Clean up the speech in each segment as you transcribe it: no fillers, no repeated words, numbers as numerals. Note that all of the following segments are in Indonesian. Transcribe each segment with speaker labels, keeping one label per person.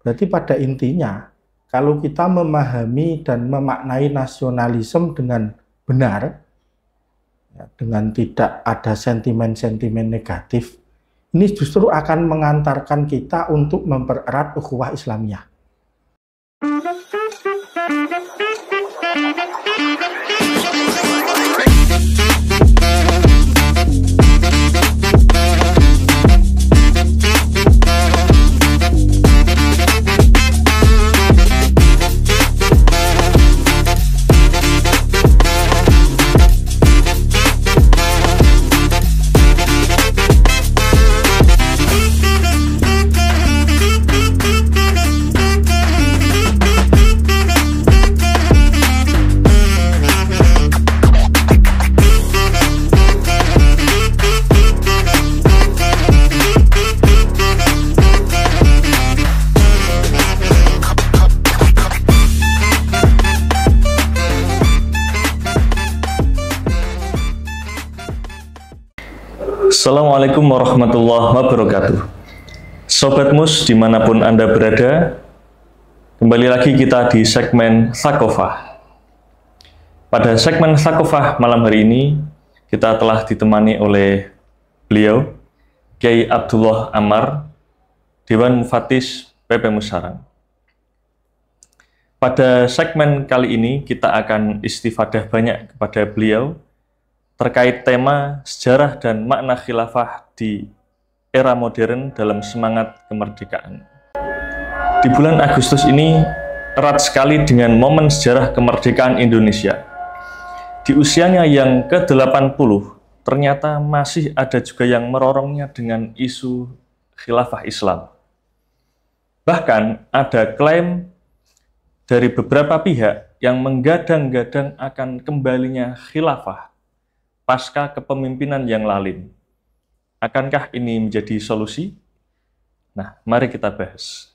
Speaker 1: Berarti pada intinya, kalau kita memahami dan memaknai nasionalisme dengan benar, ya, dengan tidak ada sentimen-sentimen negatif, ini justru akan mengantarkan kita untuk mempererat ukhuwah Islamiyah.
Speaker 2: Assalamualaikum warahmatullahi wabarakatuh. Sobat Mus dimanapun Anda berada, kembali lagi kita di segmen Thaqofah. Pada segmen Thaqofah malam hari ini, kita telah ditemani oleh beliau, Kiai Abdullah Ammar, Dewan Mufattish PP Musarang. Pada segmen kali ini, kita akan istifadah banyak kepada beliau terkait tema sejarah dan makna khilafah di era modern dalam semangat kemerdekaan. Di bulan Agustus ini erat sekali dengan momen sejarah kemerdekaan Indonesia. Di usianya yang ke-80, ternyata masih ada juga yang merorongnya dengan isu khilafah Islam. Bahkan ada klaim dari beberapa pihak yang menggadang-gadang akan kembalinya khilafah pasca kepemimpinan yang lalim. Akankah ini menjadi solusi? Nah, mari kita bahas.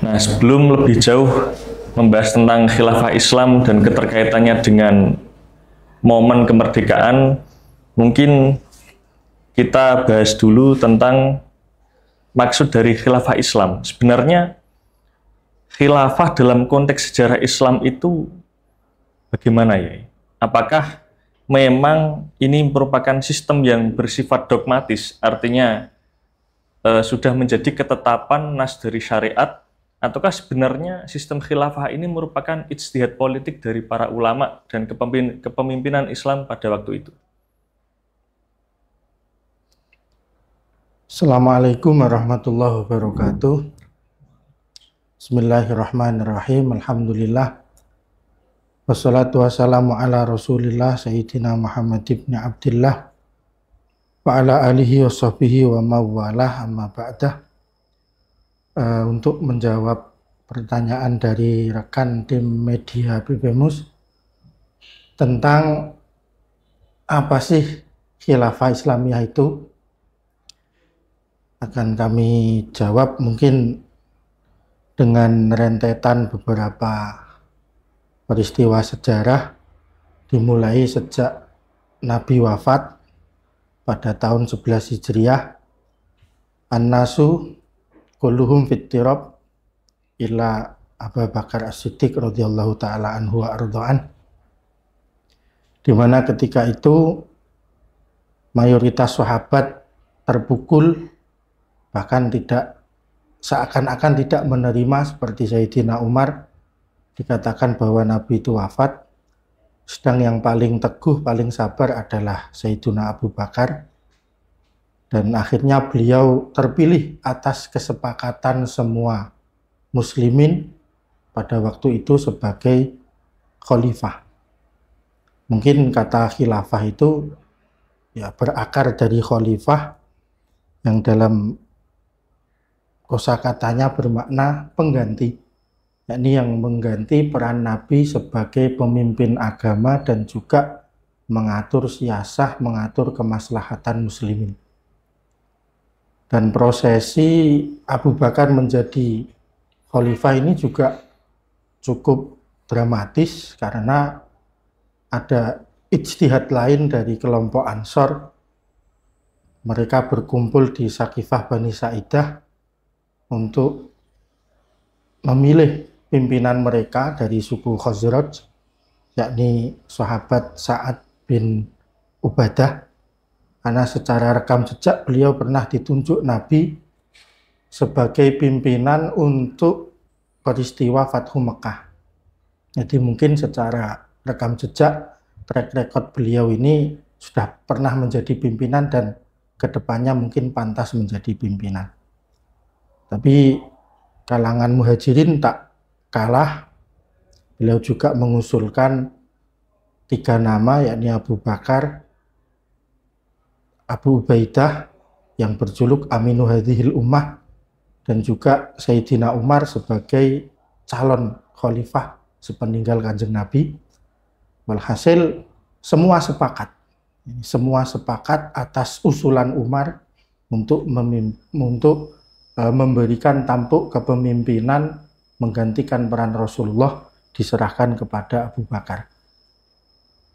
Speaker 2: Nah, sebelum lebih jauh membahas tentang khilafah Islam dan keterkaitannya dengan momen kemerdekaan, mungkin kita bahas dulu tentang maksud dari khilafah Islam. Sebenarnya khilafah dalam konteks sejarah Islam itu bagaimana ya? Apakah memang ini merupakan sistem yang bersifat dogmatis, artinya sudah menjadi ketetapan nas dari syariat, ataukah sebenarnya sistem khilafah ini merupakan ijtihad politik dari para ulama dan kepemimpinan Islam pada waktu itu?
Speaker 1: Assalamualaikum warahmatullahi wabarakatuh. Bismillahirrahmanirrahim. Alhamdulillah. Wassalatu wassalamu ala Rasulillah Sayyidina Muhammad ibn Abdillah wa ala alihi wa sahbihi wa mawalah amma ba'dah. Untuk menjawab pertanyaan dari rekan tim media PPMUS tentang apa sih khilafah Islamiyah itu, akan kami jawab mungkin dengan rentetan beberapa peristiwa sejarah dimulai sejak Nabi wafat pada tahun 11 Hijriah. An-nasu kulluhum fittirab illa Abu Bakar As-Siddiq radhiyallahu ta'ala anhu wa ardha'an, di mana ketika itu mayoritas sahabat terpukul, bahkan seakan-akan tidak menerima, seperti Sayyidina Umar dikatakan bahwa Nabi itu wafat, sedang yang paling teguh, paling sabar adalah Sayyidina Abu Bakar, dan akhirnya beliau terpilih atas kesepakatan semua muslimin pada waktu itu sebagai khalifah. Mungkin kata khilafah itu ya berakar dari khalifah yang dalam kosakatanya bermakna pengganti, yakni yang mengganti peran Nabi sebagai pemimpin agama dan juga mengatur siasah, mengatur kemaslahatan muslimin. Dan prosesi Abu Bakar menjadi khalifah ini juga cukup dramatis karena ada ijtihad lain dari kelompok Ansor mereka berkumpul di Sakifah Bani Sa'idah untuk memilih pimpinan mereka dari suku Khazraj, yakni sahabat Sa'ad bin Ubadah, karena secara rekam jejak beliau pernah ditunjuk Nabi sebagai pimpinan untuk peristiwa Fathu Mekah. Jadi mungkin secara rekam jejak, track record beliau ini sudah pernah menjadi pimpinan dan kedepannya mungkin pantas menjadi pimpinan. Tapi kalangan muhajirin tak kalah, beliau juga mengusulkan 3 nama, yakni Abu Bakar, Abu Ubaidah yang berjuluk Aminu Hadhil Ummah, dan juga Sayyidina Umar sebagai calon khalifah sepeninggal Kanjeng Nabi. Walhasil semua sepakat atas usulan Umar untuk memberikan tampuk kepemimpinan menggantikan peran Rasulullah diserahkan kepada Abu Bakar.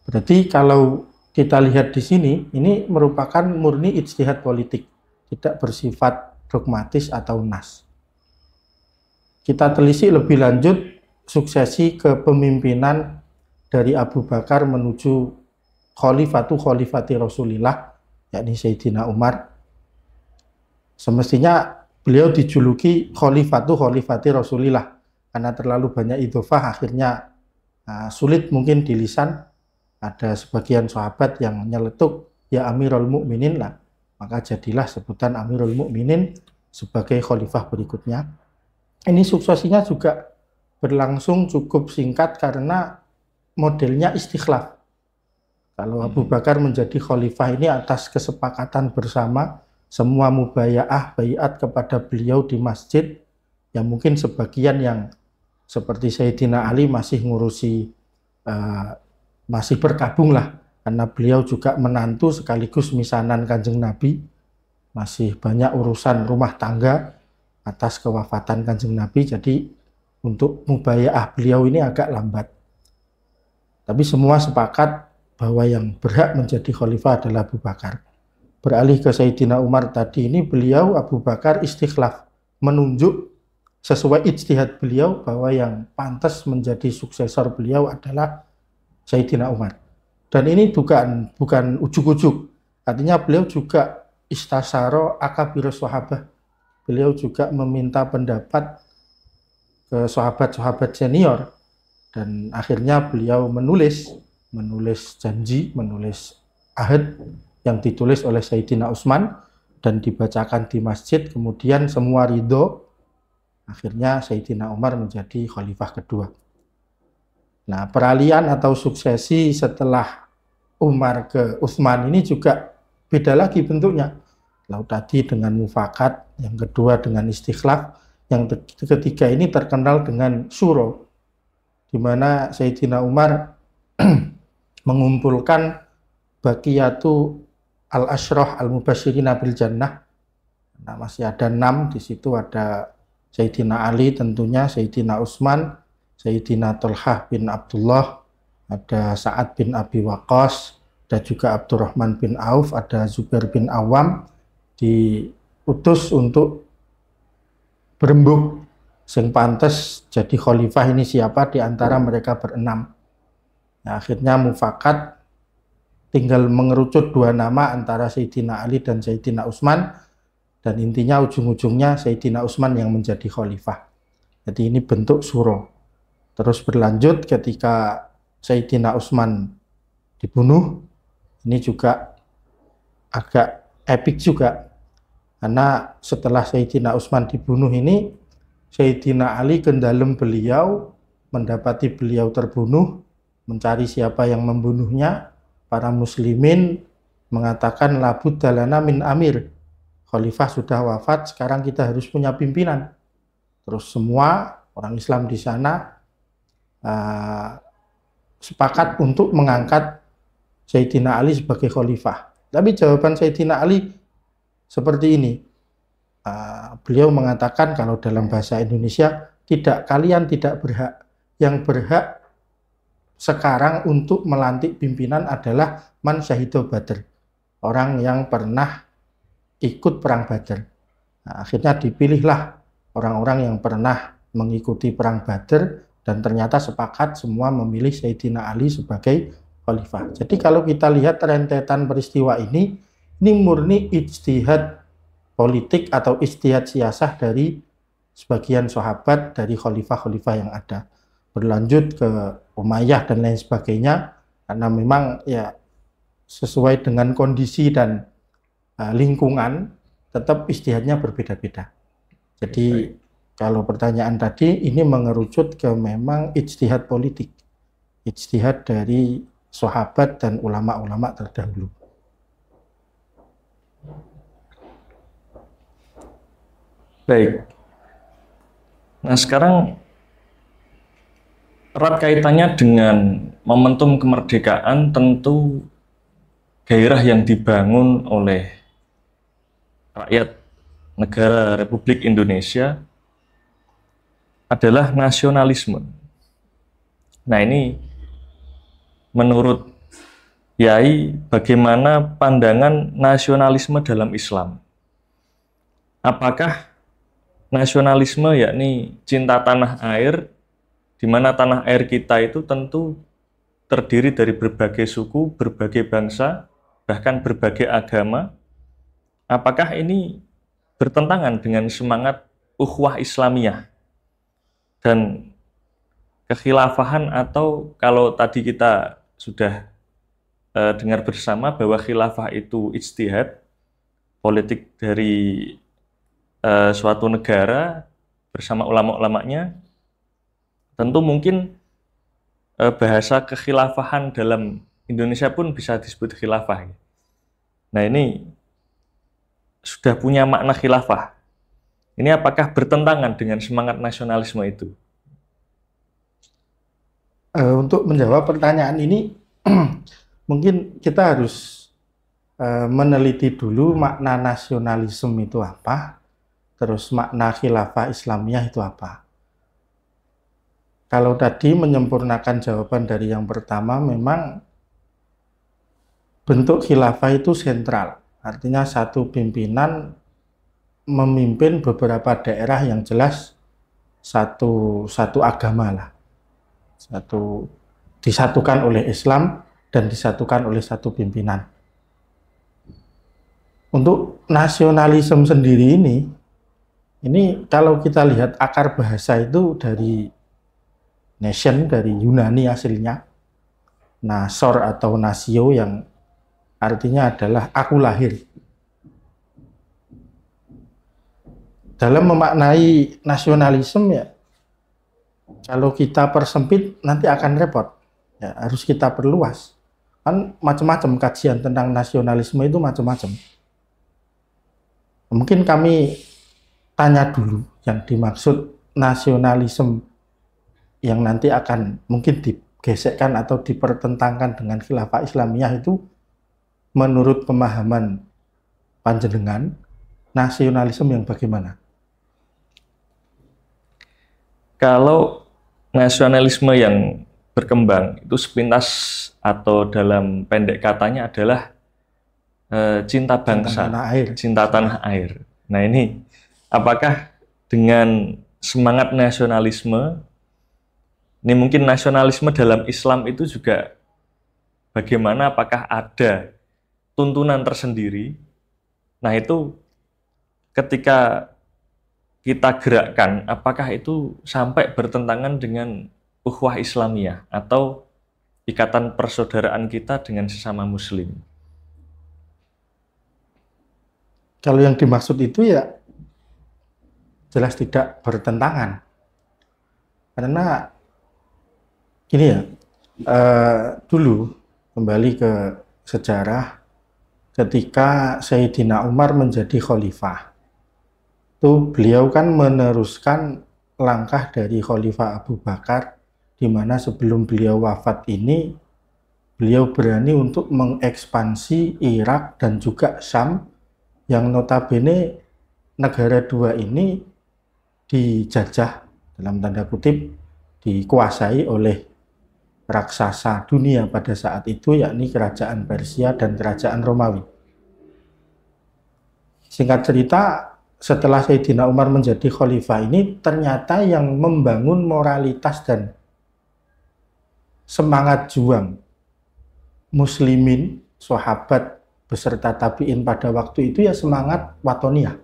Speaker 1: Berarti kalau kita lihat di sini, ini merupakan murni ijtihad politik, tidak bersifat dogmatis atau nas. Kita telisik lebih lanjut suksesi kepemimpinan dari Abu Bakar menuju khalifati Rasulillah, yakni Sayyidina Umar. Semestinya beliau dijuluki khalifati Rasulillah, karena terlalu banyak idhofah akhirnya sulit mungkin di lisan. Ada sebagian sahabat yang nyeletuk ya Amirul Mukminin lah, maka jadilah sebutan Amirul Mukminin sebagai khalifah berikutnya. Ini suksesinya juga berlangsung cukup singkat karena modelnya istikhlaf. Kalau Abu Bakar menjadi khalifah ini atas kesepakatan bersama, semua mubaya'ah, baiat kepada beliau di masjid, yang mungkin sebagian yang seperti Sayyidina Ali masih ngurusi, masih berkabung lah, karena beliau juga menantu sekaligus misanan Kanjeng Nabi, masih banyak urusan rumah tangga atas kewafatan Kanjeng Nabi, jadi untuk mubaya'ah beliau ini agak lambat. Tapi semua sepakat bahwa yang berhak menjadi khalifah adalah Abu Bakar. Beralih ke Sayyidina Umar tadi ini, beliau Abu Bakar istikhlaf, menunjuk sesuai ijtihad beliau bahwa yang pantas menjadi suksesor beliau adalah Sayyidina Umar. Dan ini bukan ujuk-ujuk, artinya beliau juga istasaro akabirus sahabah. Beliau juga meminta pendapat ke sahabat-sahabat senior, dan akhirnya beliau menulis janji, menulis ahad yang ditulis oleh Sayyidina Utsman dan dibacakan di masjid, kemudian semua ridho, akhirnya Sayyidina Umar menjadi khalifah kedua. Nah, peralihan atau suksesi setelah Umar ke Utsman ini juga beda lagi bentuknya. Lalu tadi dengan mufakat, yang kedua dengan istikhlaf, yang ketiga ini terkenal dengan syuro, di mana Sayyidina Umar mengumpulkan baqiyatu al-asyrah al-mubasyirin bil jannah. Nah, masih ada 6 di situ, ada Sayyidina Ali tentunya, Sayyidina Utsman, Sayyidina Thalhah bin Abdullah, ada Sa'ad bin Abi Waqqas, ada juga Abdurrahman bin Auf, ada Zubair bin Awam, diutus untuk berembuk sing pantes jadi khalifah ini siapa di antara mereka berenam. Nah, akhirnya mufakat, tinggal mengerucut 2 nama antara Sayyidina Ali dan Sayyidina Utsman, dan intinya ujung-ujungnya Sayyidina Utsman yang menjadi khalifah. Jadi ini bentuk syuro. Terus berlanjut ketika Sayyidina Utsman dibunuh, ini juga agak epik juga, karena setelah Sayyidina Utsman dibunuh ini, Sayyidina Ali ke dalam beliau, mendapati beliau terbunuh, mencari siapa yang membunuhnya. Para muslimin mengatakan labud dalana min amir, khalifah sudah wafat, sekarang kita harus punya pimpinan. Terus semua orang Islam di sana sepakat untuk mengangkat Sayyidina Ali sebagai khalifah. Tapi jawaban Sayyidina Ali seperti ini. Beliau mengatakan kalau dalam bahasa Indonesia, tidak, kalian tidak berhak. Yang berhak sekarang untuk melantik pimpinan adalah man syahidu badr, orang yang pernah ikut perang Badar. Nah, akhirnya dipilihlah orang-orang yang pernah mengikuti perang Badar dan ternyata sepakat semua memilih Sayyidina Ali sebagai khalifah. Jadi kalau kita lihat rentetan peristiwa ini murni ijtihad politik atau ijtihad siasah dari sebagian sahabat dari khalifah-khalifah yang ada. Berlanjut ke Umayyah dan lain sebagainya, karena memang ya sesuai dengan kondisi dan lingkungan, tetap ijtihadnya berbeda-beda. Jadi kalau pertanyaan tadi ini mengerucut ke memang ijtihad politik, ijtihad dari sahabat dan ulama-ulama terdahulu.
Speaker 2: Baik. Nah, sekarang erat kaitannya dengan momentum kemerdekaan, tentu gairah yang dibangun oleh rakyat negara Republik Indonesia adalah nasionalisme. Nah, ini menurut Yai, bagaimana pandangan nasionalisme dalam Islam? Apakah nasionalisme yakni cinta tanah air, di mana tanah air kita itu tentu terdiri dari berbagai suku, berbagai bangsa, bahkan berbagai agama? Apakah ini bertentangan dengan semangat ukhuwah Islamiyah dan kekhilafahan, atau kalau tadi kita sudah dengar bersama bahwa khilafah itu ijtihad politik dari suatu negara bersama ulama-ulamanya, tentu mungkin bahasa kekhilafahan dalam Indonesia pun bisa disebut khilafah. Nah, ini sudah punya makna khilafah. Ini apakah bertentangan dengan semangat nasionalisme itu?
Speaker 1: Untuk menjawab pertanyaan ini, mungkin kita harus meneliti dulu makna nasionalisme itu apa, terus makna khilafah Islamiyah itu apa. Kalau tadi menyempurnakan jawaban dari yang pertama, memang bentuk khilafah itu sentral, artinya satu pimpinan memimpin beberapa daerah yang jelas satu agama lah, disatukan oleh Islam dan disatukan oleh satu pimpinan. Untuk nasionalisme sendiri ini kalau kita lihat akar bahasa itu dari nation, dari Yunani aslinya, nasor atau nasio, yang artinya adalah aku lahir. Dalam memaknai nasionalisme ya, kalau kita persempit nanti akan repot. Ya, harus kita perluas. Kan macam-macam kajian tentang nasionalisme itu macam-macam. Mungkin kami tanya dulu yang dimaksud nasionalisme yang nanti akan mungkin digesekkan atau dipertentangkan dengan khilafah Islamiyah itu, menurut pemahaman panjenengan, nasionalisme yang bagaimana?
Speaker 2: Kalau nasionalisme yang berkembang itu sepintas atau dalam pendek katanya adalah cinta bangsa, cinta tanah air. Nah, ini apakah dengan semangat nasionalisme, ini mungkin nasionalisme dalam Islam itu juga bagaimana, apakah ada tuntunan tersendiri? Nah, itu ketika kita gerakkan, apakah itu sampai bertentangan dengan ukhuwah Islamiyah atau ikatan persaudaraan kita dengan sesama muslim?
Speaker 1: Kalau yang dimaksud itu ya jelas tidak bertentangan. Karena gini ya, dulu kembali ke sejarah, ketika Sayyidina Umar menjadi khalifah, itu beliau kan meneruskan langkah dari Khalifah Abu Bakar, di mana sebelum beliau wafat ini, beliau berani untuk mengekspansi Irak dan juga Syam, yang notabene negara dua ini dijajah, dalam tanda kutip, dikuasai oleh raksasa dunia pada saat itu, yakni kerajaan Persia dan kerajaan Romawi. Singkat cerita, setelah Sayyidina Umar menjadi khalifah ini, ternyata yang membangun moralitas dan semangat juang muslimin, sahabat beserta tabi'in pada waktu itu ya semangat watoniyah,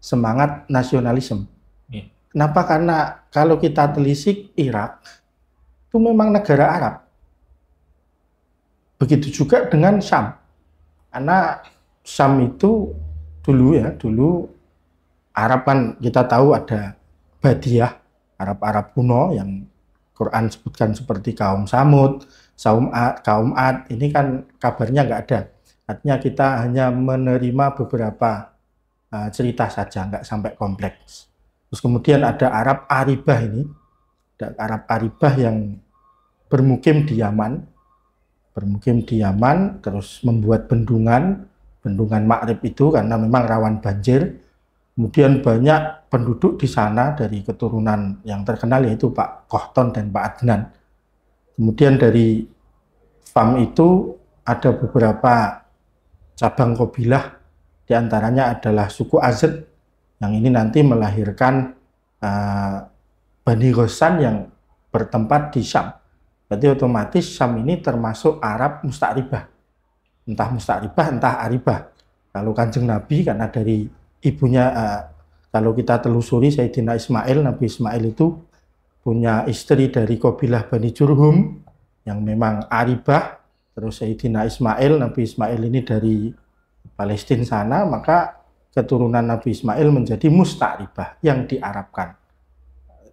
Speaker 1: semangat nasionalisme. Kenapa? Karena kalau kita telisik, Irak itu memang negara Arab. Begitu juga dengan Syam. Karena Syam itu dulu Arab kan kita tahu ada Badiah, Arab-Arab kuno yang Quran sebutkan seperti kaum Samud, kaum Ad, ini kan kabarnya nggak ada. Artinya kita hanya menerima beberapa cerita saja, nggak sampai kompleks. Terus kemudian ada Arab Aribah ini, ada Arab Aribah yang bermukim di Yaman, terus membuat bendungan Ma'rib itu karena memang rawan banjir. Kemudian banyak penduduk di sana dari keturunan yang terkenal yaitu Pak Kohton dan Pak Adnan. Kemudian dari Fam itu ada beberapa cabang kabilah, diantaranya adalah suku Azd yang ini nanti melahirkan Bani Ghassan yang bertempat di Syam. Berarti otomatis Syam ini termasuk Arab Musta'ribah. Entah Musta'ribah, entah Aribah. Kalau Kanjeng Nabi, karena dari ibunya, kalau kita telusuri Sayyidina Ismail, Nabi Ismail itu punya istri dari kabilah Bani Jurhum, yang memang Aribah. Terus Sayyidina Ismail, Nabi Ismail ini dari Palestina sana, maka keturunan Nabi Ismail menjadi Musta'ribah, yang diarabkan.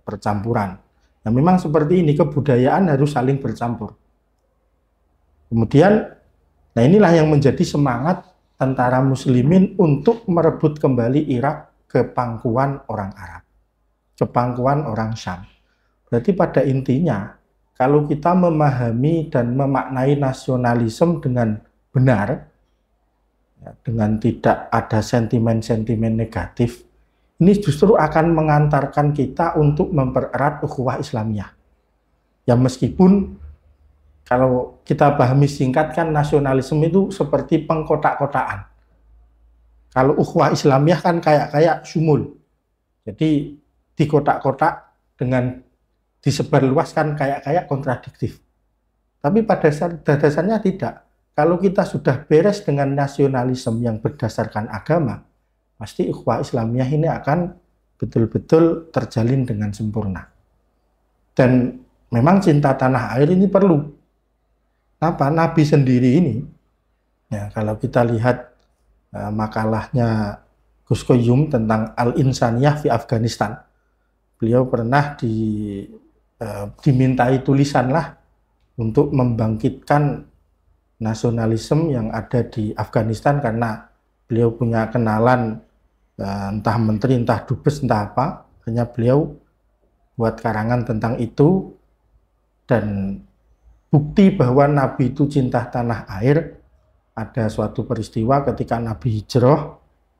Speaker 1: Percampuran. Nah, memang seperti ini, kebudayaan harus saling bercampur. Kemudian, nah inilah yang menjadi semangat tentara muslimin untuk merebut kembali Irak ke pangkuan orang Arab, ke pangkuan orang Syam. Berarti pada intinya, kalau kita memahami dan memaknai nasionalisme dengan benar, ya, dengan tidak ada sentimen-sentimen negatif, ini justru akan mengantarkan kita untuk mempererat ukhuwah Islamiyah. Ya meskipun kalau kita pahami singkat kan nasionalisme itu seperti pengkotak-kotaan. Kalau ukhuwah Islamiyah kan kayak sumul. Jadi di kotak-kotak dengan disebarluaskan kayak kontradiktif. Tapi pada dasarnya tidak. Kalau kita sudah beres dengan nasionalisme yang berdasarkan agama, pasti ukhuwah Islamiyah ini akan betul-betul terjalin dengan sempurna. Dan memang cinta tanah air ini perlu. Apa? Nabi sendiri ini, ya kalau kita lihat makalahnya Gus Koyum tentang Al-Insaniyah fi Afghanistan, beliau pernah dimintai tulisan lah untuk membangkitkan nasionalisme yang ada di Afghanistan karena beliau punya kenalan entah menteri, entah dubes, entah apa. Hanya beliau buat karangan tentang itu, dan bukti bahwa Nabi itu cinta tanah air. Ada suatu peristiwa ketika Nabi hijrah,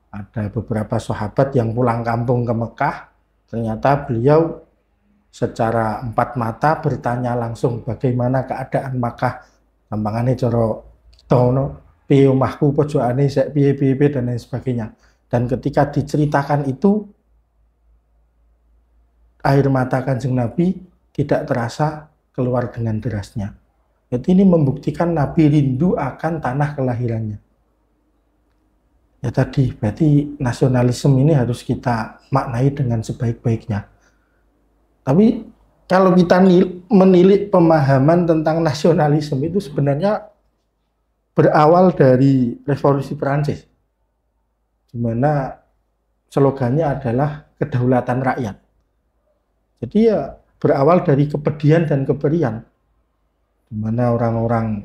Speaker 1: ada beberapa sahabat yang pulang kampung ke Mekah. Ternyata beliau secara empat mata bertanya langsung bagaimana keadaan Makkah. Gampangane cara tono piye omahku pojokane sek piye-piye dan lain sebagainya. Dan ketika diceritakan itu, air mata Kanjeng Nabi tidak terasa keluar dengan derasnya. Jadi ini membuktikan Nabi rindu akan tanah kelahirannya. Ya tadi, berarti nasionalisme ini harus kita maknai dengan sebaik-baiknya. Tapi kalau kita menilik pemahaman tentang nasionalisme itu sebenarnya berawal dari Revolusi Perancis, di mana slogannya adalah kedaulatan rakyat. Jadi ya berawal dari kepedihan dan keberian, di mana orang-orang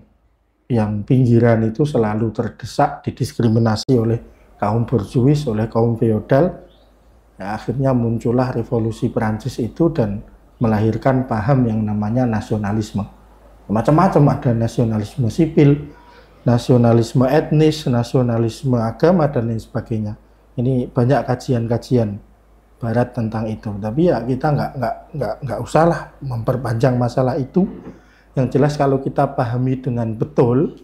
Speaker 1: yang pinggiran itu selalu terdesak, didiskriminasi oleh kaum borjuis, oleh kaum feodal. Ya, akhirnya muncullah Revolusi Perancis itu dan melahirkan paham yang namanya nasionalisme. Macam-macam, ada nasionalisme sipil, nasionalisme etnis, nasionalisme agama, dan lain sebagainya. Ini banyak kajian-kajian Barat tentang itu. Tapi ya kita nggak usahlah memperpanjang masalah itu. Yang jelas kalau kita pahami dengan betul,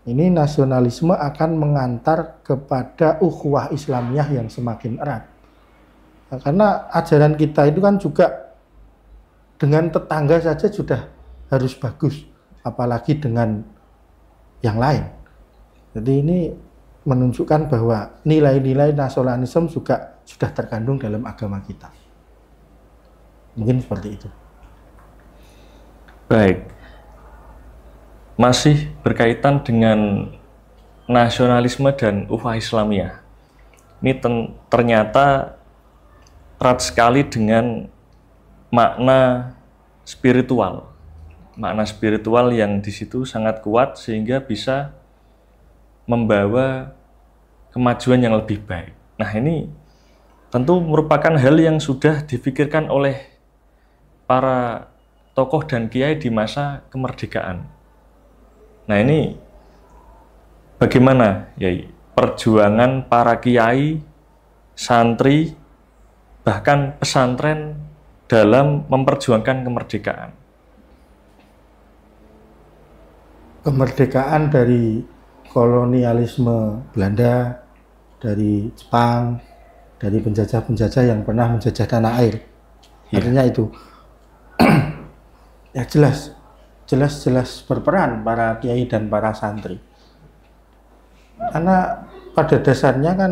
Speaker 1: ini nasionalisme akan mengantar kepada ukhuwah Islamiyah yang semakin erat. Nah, karena ajaran kita itu kan juga dengan tetangga saja sudah harus bagus, apalagi dengan yang lain. Jadi ini menunjukkan bahwa nilai-nilai nasionalisme juga sudah terkandung dalam agama kita. Mungkin seperti itu.
Speaker 2: Baik. Masih berkaitan dengan nasionalisme dan ukhuwah Islamiyah. Ini ternyata erat sekali dengan makna spiritual. Makna spiritual yang di situ sangat kuat sehingga bisa membawa kemajuan yang lebih baik. Nah, ini tentu merupakan hal yang sudah difikirkan oleh para tokoh dan kiai di masa kemerdekaan. Nah, ini bagaimana ya perjuangan para kiai, santri, bahkan pesantren dalam memperjuangkan kemerdekaan?
Speaker 1: Kemerdekaan dari kolonialisme Belanda, dari Jepang, dari penjajah-penjajah yang pernah menjajah tanah air. Artinya itu ya jelas berperan para kiai dan para santri. Karena pada dasarnya kan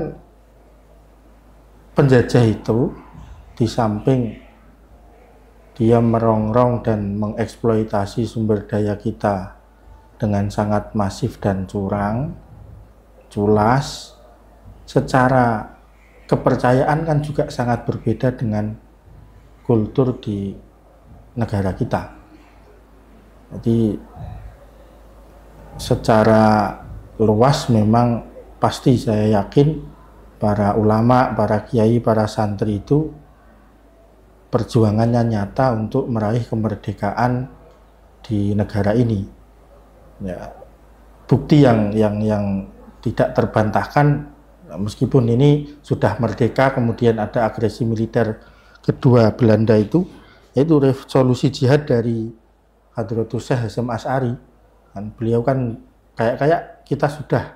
Speaker 1: penjajah itu di samping dia merongrong dan mengeksploitasi sumber daya kita dengan sangat masif dan curang, culas, secara kepercayaan kan juga sangat berbeda dengan kultur di negara kita. Jadi secara luas memang pasti saya yakin para ulama, para kiai, para santri itu perjuangannya nyata untuk meraih kemerdekaan di negara ini. Ya, bukti yang tidak terbantahkan, meskipun ini sudah merdeka kemudian ada agresi militer kedua Belanda itu, yaitu resolusi jihad dari Hadratus Syekh Hasyim Asy'ari. Dan beliau kan kayak kita sudah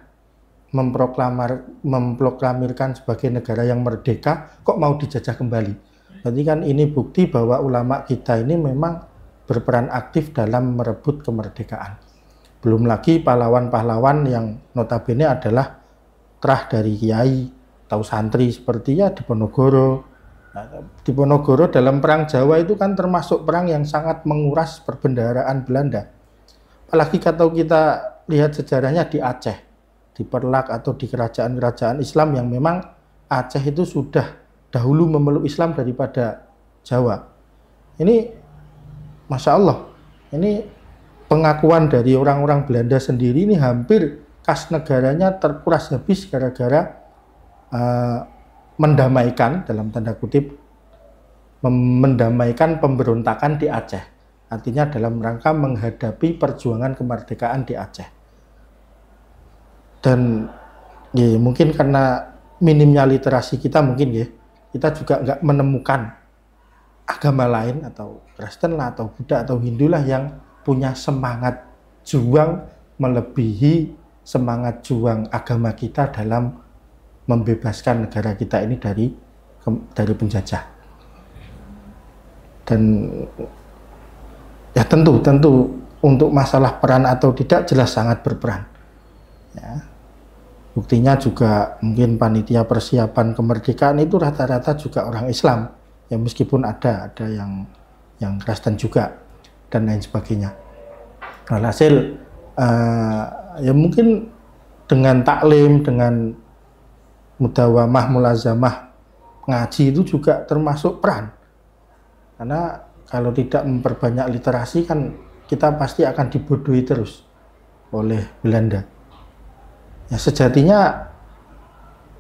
Speaker 1: memproklamirkan sebagai negara yang merdeka, kok mau dijajah kembali. Berarti kan ini bukti bahwa ulama kita ini memang berperan aktif dalam merebut kemerdekaan. Belum lagi pahlawan-pahlawan yang notabene adalah terah dari kiai atau santri seperti ya Diponegoro. Nah, Diponegoro dalam perang Jawa itu kan termasuk perang yang sangat menguras perbendaharaan Belanda. Apalagi kalau kita lihat sejarahnya di Aceh, di Perlak atau di kerajaan-kerajaan Islam yang memang Aceh itu sudah dahulu memeluk Islam daripada Jawa. Ini Masya Allah, ini pengakuan dari orang-orang Belanda sendiri ini hampir kas negaranya terkuras habis gara-gara mendamaikan, dalam tanda kutip, mendamaikan pemberontakan di Aceh. Artinya dalam rangka menghadapi perjuangan kemerdekaan di Aceh. Dan ya, mungkin karena minimnya literasi kita mungkin ya, kita juga nggak menemukan agama lain atau Kristen lah atau Buddha atau Hindu lah yang punya semangat juang melebihi semangat juang agama kita dalam membebaskan negara kita ini dari penjajah. Dan ya tentu untuk masalah peran atau tidak jelas sangat berperan. Ya. Buktinya juga mungkin panitia persiapan kemerdekaan itu rata-rata juga orang Islam. Ya meskipun ada yang Kristen juga dan lain sebagainya. Alhasil ya mungkin dengan taklim, dengan mudawamah, mulazamah, ngaji itu juga termasuk peran. Karena kalau tidak memperbanyak literasi kan kita pasti akan dibodohi terus oleh Belanda. Ya sejatinya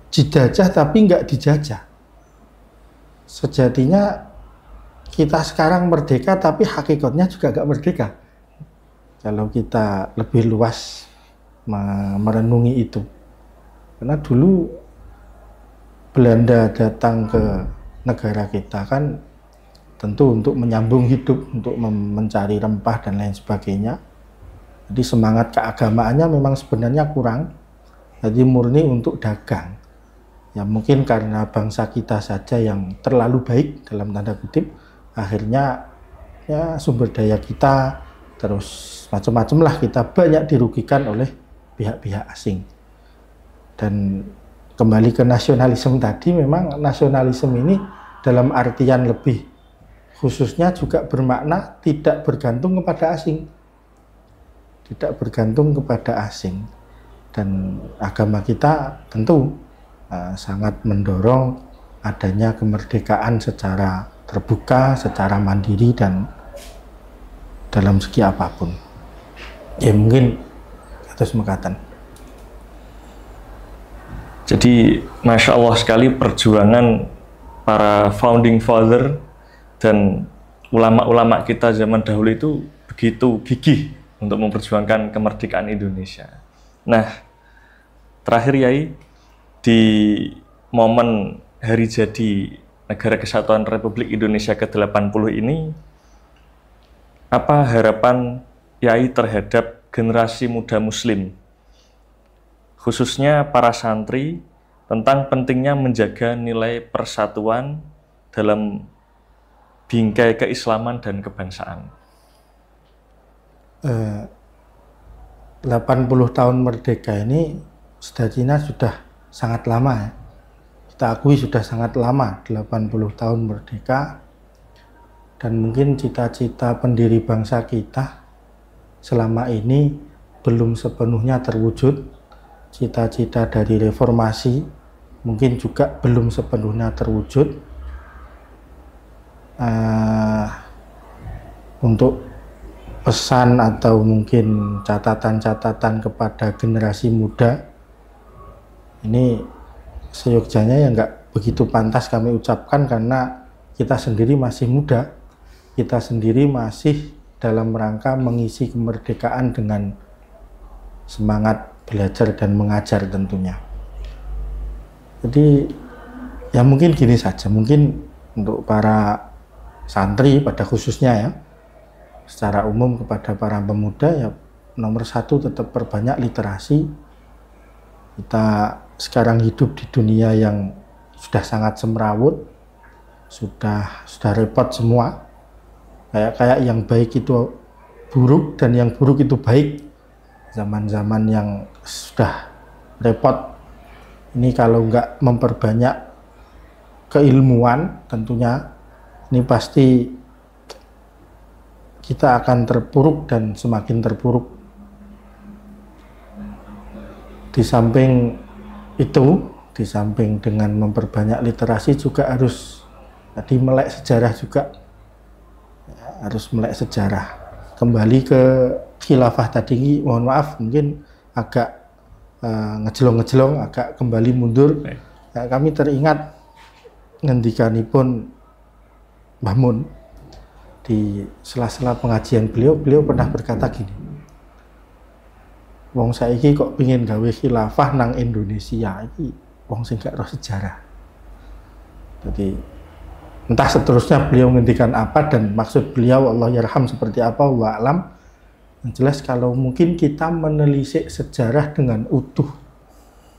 Speaker 1: dijajah tapi nggak dijajah. Sejatinya kita sekarang merdeka tapi hakikatnya juga nggak merdeka. Kalau kita lebih luas merenungi itu. Karena dulu Belanda datang ke negara kita kan tentu untuk menyambung hidup, untuk mencari rempah dan lain sebagainya. Jadi semangat keagamaannya memang sebenarnya kurang, jadi murni untuk dagang. Ya mungkin karena bangsa kita saja yang terlalu baik dalam tanda kutip, akhirnya ya sumber daya kita terus macam-macam lah, kita banyak dirugikan oleh pihak-pihak asing. Dan kembali ke nasionalisme tadi, memang nasionalisme ini dalam artian lebih khususnya juga bermakna tidak bergantung kepada asing, tidak bergantung kepada asing. Dan agama kita tentu sangat mendorong adanya kemerdekaan secara terbuka, secara mandiri, dan dalam segi apapun. Ya mungkin atas mekatan.
Speaker 2: Jadi Masya Allah sekali perjuangan para founding father dan ulama-ulama kita zaman dahulu itu begitu gigih untuk memperjuangkan kemerdekaan Indonesia. Nah, terakhir Yai, di momen hari jadi Negara Kesatuan Republik Indonesia ke-80 ini, apa harapan Yai terhadap generasi muda Muslim, khususnya para santri, tentang pentingnya menjaga nilai persatuan dalam bingkai keislaman dan kebangsaan?
Speaker 1: 80 tahun merdeka ini sejatinya sudah sangat lama ya. Kita akui sudah sangat lama, 80 tahun merdeka. Dan mungkin cita-cita pendiri bangsa kita selama ini belum sepenuhnya terwujud. Cita-cita dari reformasi mungkin juga belum sepenuhnya terwujud. Untuk pesan atau mungkin catatan-catatan kepada generasi muda, ini seyogjanya ya nggak begitu pantas kami ucapkan, karena kita sendiri masih muda, kita sendiri masih dalam rangka mengisi kemerdekaan dengan semangat belajar dan mengajar tentunya. Jadi ya mungkin gini saja, mungkin untuk para santri pada khususnya ya, secara umum kepada para pemuda ya, nomor satu tetap perbanyak literasi. Kita sekarang hidup di dunia yang sudah sangat semrawut, sudah repot semua. Kayak yang baik itu buruk dan yang buruk itu baik. Zaman-zaman yang sudah repot ini, kalau nggak memperbanyak keilmuan tentunya ini pasti kita akan terpuruk dan semakin terpuruk. Di samping itu, di samping dengan memperbanyak literasi juga harus tadi melek sejarah juga, ya, harus melek sejarah. Kembali ke khilafah tadi, mohon maaf mungkin agak ngejelong-ngejelong, agak kembali mundur. Ya, kami teringat ngendikanipun Mbah Mun di sela-sela pengajian beliau pernah berkata gini, wong saiki kok pingin gawe khilafah nang Indonesia, iki wong sing gak roh sejarah. Jadi entah seterusnya beliau ngendikan apa dan maksud beliau Allah yarham seperti apa, wallahu alam. Yang jelas kalau mungkin kita menelisik sejarah dengan utuh,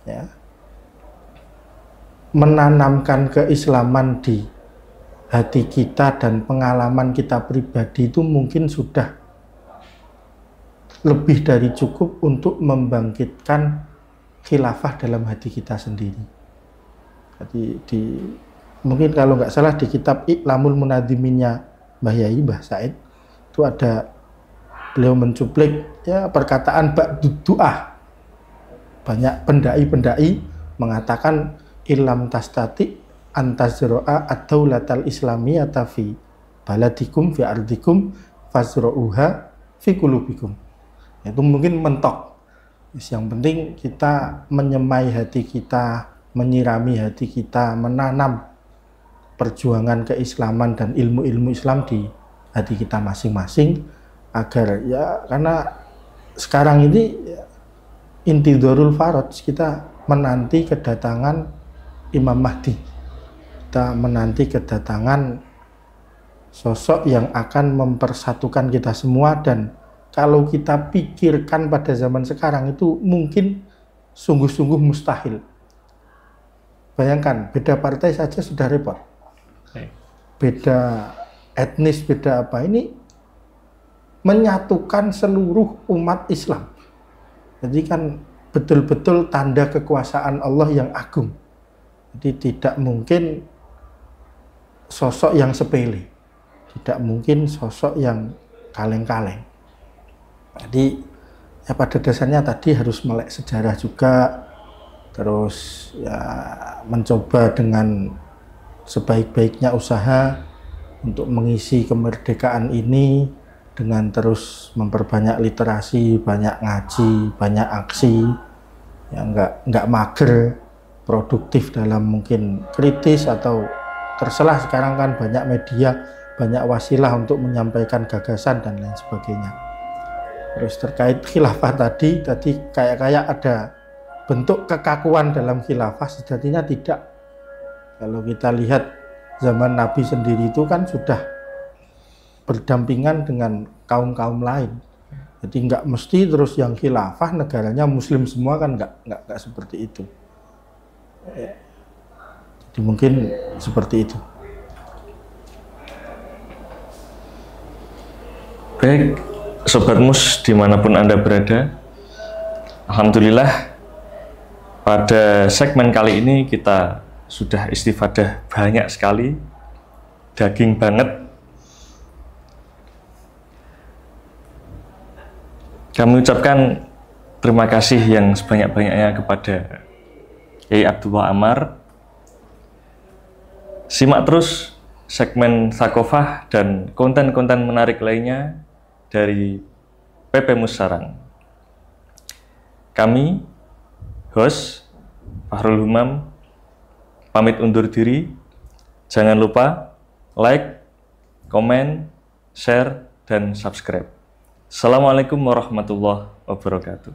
Speaker 1: ya, menanamkan keislaman di hati kita dan pengalaman kita pribadi itu mungkin sudah lebih dari cukup untuk membangkitkan khilafah dalam hati kita sendiri. Jadi mungkin kalau nggak salah di kitab Iqlamul Munadiminnya Mbah Yai, Mbah Said, itu ada beliau mencuplik ya perkataan ba'dud du'ah. Banyak pendai-pendai mengatakan ilam tastati antazro'a ad-daulatal islamiyata fi baladikum fi ardikum fazro'uha fi kulubikum. Itu mungkin mentok. Yang penting kita menyemai hati kita, menyirami hati kita, menanam perjuangan keislaman dan ilmu-ilmu Islam di hati kita masing-masing, agar ya, karena sekarang ini ya, intidharul faraj, kita menanti kedatangan Imam Mahdi, kita menanti kedatangan sosok yang akan mempersatukan kita semua dan kalau kita pikirkan pada zaman sekarang itu mungkin sungguh-sungguh mustahil. Bayangkan, beda partai saja sudah repot. Beda etnis, beda apa, ini menyatukan seluruh umat Islam. Jadi kan betul-betul tanda kekuasaan Allah yang agung. Jadi tidak mungkin sosok yang sepele, tidak mungkin sosok yang kaleng-kaleng. Jadi ya pada dasarnya tadi harus melek sejarah juga, terus ya mencoba dengan sebaik-baiknya usaha untuk mengisi kemerdekaan ini dengan terus memperbanyak literasi, banyak ngaji, banyak aksi, ya nggak mager, produktif dalam mungkin kritis atau terserah. Sekarang kan banyak media, banyak wasilah untuk menyampaikan gagasan dan lain sebagainya. Terus terkait khilafah tadi kayak ada bentuk kekakuan dalam khilafah, sejatinya tidak. Kalau kita lihat zaman Nabi sendiri itu kan sudah berdampingan dengan kaum-kaum lain. Jadi nggak mesti terus yang khilafah negaranya muslim semua, kan nggak seperti itu. Jadi mungkin seperti itu.
Speaker 2: Baik, Sobat Mus dimanapun Anda berada, alhamdulillah pada segmen kali ini kita sudah istifadah banyak sekali, daging banget. Kami ucapkan terima kasih yang sebanyak-banyaknya kepada Kiai Abdullah Ammar. Simak terus segmen Thaqofah dan konten-konten menarik lainnya dari PP Mus Sarang. Kami, host Fahrul Humam, pamit undur diri. Jangan lupa like, komen, share, dan subscribe. Assalamualaikum warahmatullahi wabarakatuh.